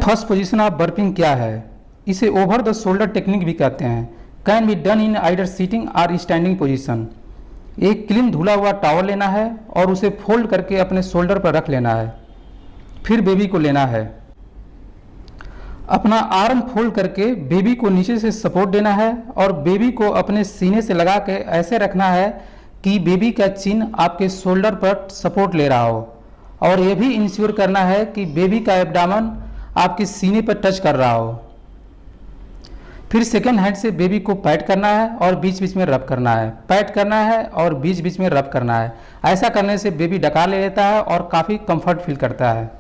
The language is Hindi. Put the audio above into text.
फर्स्ट पोजीशन ऑफ बर्पिंग क्या है? इसे ओवर द शोल्डर टेक्निक भी कहते हैं। Can be done in either sitting और स्टैंडिंग पोजीशन। एक क्लीन धुला हुआ टॉवल लेना है और उसे फोल्ड करके अपने शोल्डर पर रख लेना है। फिर बेबी को लेना है, अपना आर्म फोल्ड करके बेबी को नीचे से सपोर्ट देना है और बेबी को अपने सीने से लगा के ऐसे रखना है कि बेबी का चिन आपके शोल्डर पर सपोर्ट ले रहा हो, और यह भी इंश्योर करना है कि बेबी का एब्डामन आपके सीने पर टच कर रहा हो। फिर सेकेंड हैंड से बेबी को पैट करना है और बीच बीच में रब करना है, पैट करना है और बीच बीच में रब करना है। ऐसा करने से बेबी डकार ले लेता है और काफ़ी कंफर्ट फील करता है।